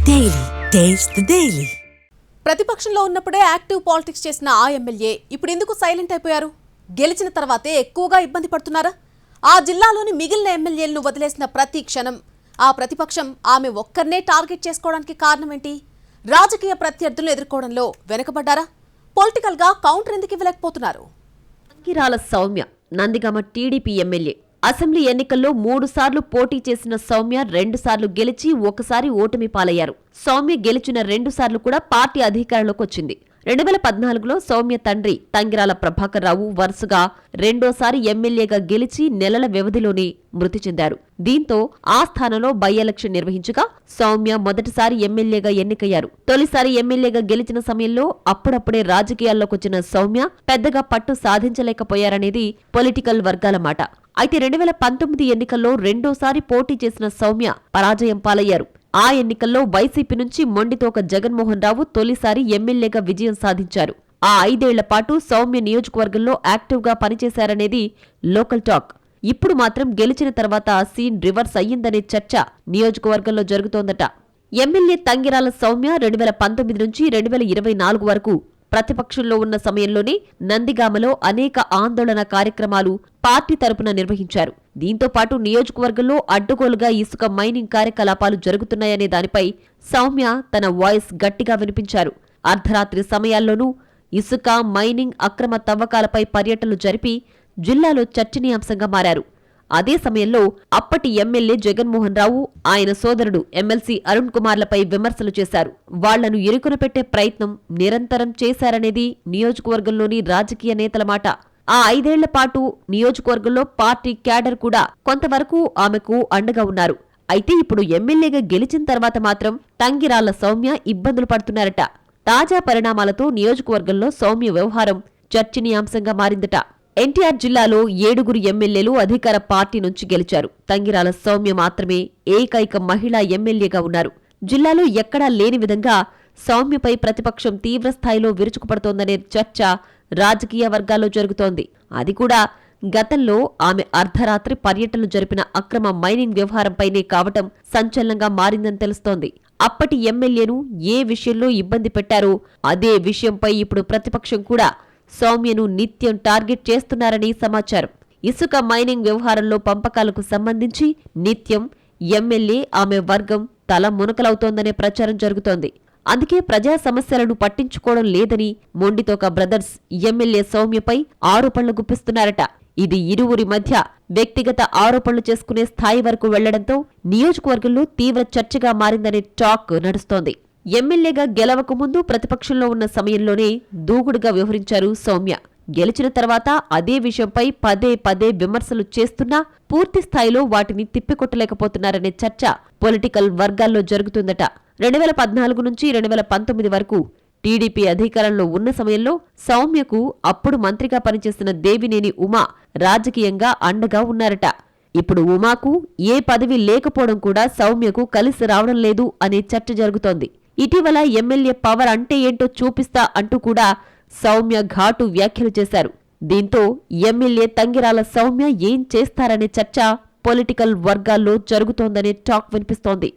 Daily taste the daily. ప్రతిపక్షంలో ఉన్నప్పుడే active politics చేసిన ఆ ఎమ్మెల్యే ఇప్పుడు ఎందుకు సైలెంట్ అయిపోయారు? గెలిచిన తర్వాతే ఎక్కువగా ఇబ్బంది పడుతున్నారా? ఆ జిల్లాలోని మిగిలిన ఎమ్మెల్యేలను వదిలేసిన ప్రతి క్షణం ఆ ప్రతిపక్షం ఆమె ఒక్కర్నే టార్గెట్ చేసుకోవడానికి కారణం ఏంటి? రాజకీయ ప్రత్యర్థులను ఎదుర్కోవడంలో వెనుకబడ్డారా? పొలిటికల్ గా కౌంటర్ ఎందుకు ఇవ్వలేకపోతున్నారు? Thangirala Soumya Nandigama TDP MLA. Assembly ఎన్నికల్లో 3 సార్లు పోటీ చేసిన సౌమ్య 2 సార్లు గెలిచి 1 సారి ఓటమి పాలయ్యారు. సౌమ్య గెలిచిన 2 సార్లు కూడా పార్టీ అధికారంలోకి వచ్చింది. 2014లో సౌమ్య తండ్రి తంగిరాల ప్రభాకర్ రావు వరుసగా రెండోసారి ఎమ్మెల్యేగా గెలిచి నెలల వ్యవధిలోనే మృతి చెందారు. దీంతో ఆ స్థానంలో బై ఎలక్షన్ నిర్వహించగా సౌమ్య మొదటిసారి ఎమ్మెల్యేగా ఎన్నికయ్యారు. తొలిసారి ఎమ్మెల్యేగా గెలిచిన సమయంలో అప్పుడప్పుడే రాజకీయాల్లోకొచ్చిన సౌమ్య పెద్దగా పట్టు సాధించలేకపోయారనేది పొలిటికల్ వర్గాల మాట. అయితే 2019 ఎన్నికల్లో రెండోసారి పోటీ చేసిన సౌమ్య పరాజయం పాలయ్యారు. ఆ ఎన్నికల్లో వైసీపీ నుంచి మొండితోక జగన్మోహన్ రావు తొలిసారి ఎమ్మెల్యేగా విజయం సాధించారు. ఆ 5 ఏళ్ల పాటు సౌమ్య నియోజకవర్గంలో యాక్టివ్గా పనిచేశారనేది లోకల్ టాక్. ఇప్పుడు మాత్రం గెలిచిన తర్వాత సీన్ రివర్స్ అయ్యిందనే చర్చ నియోజకవర్గంలో జరుగుతోందట. ఎమ్మెల్యే తంగిరాల సౌమ్య 2019 నుంచి 2024 వరకు ప్రతిపక్షంలో ఉన్న సమయంలోనే నందిగామలో అనేక ఆందోళన కార్యక్రమాలు పార్టీ తరపున నిర్వహించారు. దీంతో పాటు నియోజకవర్గంలో అడ్డగోలుగా ఇసుక మైనింగ్ కార్యకలాపాలు జరుగుతున్నాయనే దానిపై సౌమ్య తన వాయిస్ గట్టిగా వినిపించారు. అర్ధరాత్రి సమయాల్లోనూ ఇసుక మైనింగ్ అక్రమ తవ్వకాలపై పర్యటనలు జరిపి జిల్లాలో చర్చనీయాంశంగా మారారు. అదే సమయంలో అప్పటి ఎమ్మెల్యే జగన్మోహన్ రావు, ఆయన సోదరుడు ఎమ్మెల్సీ అరుణ్ కుమార్లపై విమర్శలు చేశారు. వాళ్లను ఇరుకున పెట్టే ప్రయత్నం నిరంతరం చేశారనేది నియోజకవర్గంలోని రాజకీయ నేతల మాట. ఆ 5 ఏళ్ల పాటు నియోజకవర్గంలో పార్టీ క్యాడర్ కూడా కొంతవరకు ఆమెకు అండగా ఉన్నారు. అయితే ఇప్పుడు ఎమ్మెల్యేగా గెలిచిన తర్వాత మాత్రం తంగిరాల సౌమ్య ఇబ్బందులు పడుతున్నారట. తాజా పరిణామాలతో నియోజకవర్గంలో సౌమ్య వ్యవహారం చర్చనీయాంశంగా మారిందట. ఎన్టీఆర్ జిల్లాలో 7 ఎమ్మెల్యేలు అధికార పార్టీ నుంచి గెలిచారు. తంగిరాల సౌమ్య మాత్రమే ఏకైక మహిళా ఎమ్మెల్యేగా ఉన్నారు. జిల్లాలో ఎక్కడా లేని విధంగా సౌమ్యపై ప్రతిపక్షం తీవ్రస్థాయిలో విరుచుకుపడుతోందనే చర్చ రాజకీయ వర్గాల్లో జరుగుతోంది. అది కూడా గతంలో ఆమె అర్ధరాత్రి పర్యటనలు జరిపిన అక్రమ మైనింగ్ వ్యవహారంపైనే కావటం సంచలనంగా మారిందని తెలుస్తోంది. అప్పటి ఎమ్మెల్యేను ఏ విషయంలో ఇబ్బంది పెట్టారో అదే విషయంపై ఇప్పుడు ప్రతిపక్షం కూడా సౌమ్యను నిత్యం టార్గెట్ చేస్తున్నారని సమాచారం. ఇసుక మైనింగ్ వ్యవహారంలో పంపకాలకు సంబంధించి నిత్యం ఎమ్మెల్యే ఆమె వర్గం తల మునకలవుతోందనే ప్రచారం జరుగుతోంది. అందుకే ప్రజా సమస్యలను పట్టించుకోవడం లేదని మొండితోక బ్రదర్స్ ఎమ్మెల్యే సౌమ్యపై ఆరోపణలు గుప్పిస్తున్నారట. ఇది ఇరువురి మధ్య వ్యక్తిగత ఆరోపణలు చేసుకునే స్థాయి వరకు వెళ్లడంతో నియోజకవర్గంలో తీవ్ర చర్చగా మారిందనే టాక్ నడుస్తోంది. ఎమ్మెల్యేగా గెలవక ముందు ప్రతిపక్షంలో ఉన్న సమయంలోనే దూకుడుగా వ్యవహరించారు సౌమ్య. గెలిచిన తర్వాత అదే విషయంపై పదే పదే విమర్శలు చేస్తున్నా పూర్తి స్థాయిలో వాటిని తిప్పికొట్టలేకపోతున్నారనే చర్చ పొలిటికల్ వర్గాల్లో జరుగుతుందట. 2014 నుంచి 2019 వరకు టీడీపీ అధికారంలో ఉన్న సమయంలో సౌమ్యకు అప్పుడు మంత్రిగా పనిచేసిన దేవినేని ఉమా రాజకీయంగా అండగా ఉన్నారట. ఇప్పుడు ఉమాకు ఏ పదవి లేకపోవడం కూడా సౌమ్యకు కలిసి రావడం లేదు అనే చర్చ జరుగుతోంది. ఇటీవల ఎమ్మెల్యే పవర్ అంటే ఏంటో చూపిస్తా అంటూ కూడా సౌమ్య ఘాటు వ్యాఖ్యలు చేశారు. దీంతో ఎమ్మెల్యే తంగిరాల సౌమ్య ఏం చేస్తారనే చర్చ పొలిటికల్ వర్గాల్లో జరుగుతోందనే టాక్ వినిపిస్తోంది.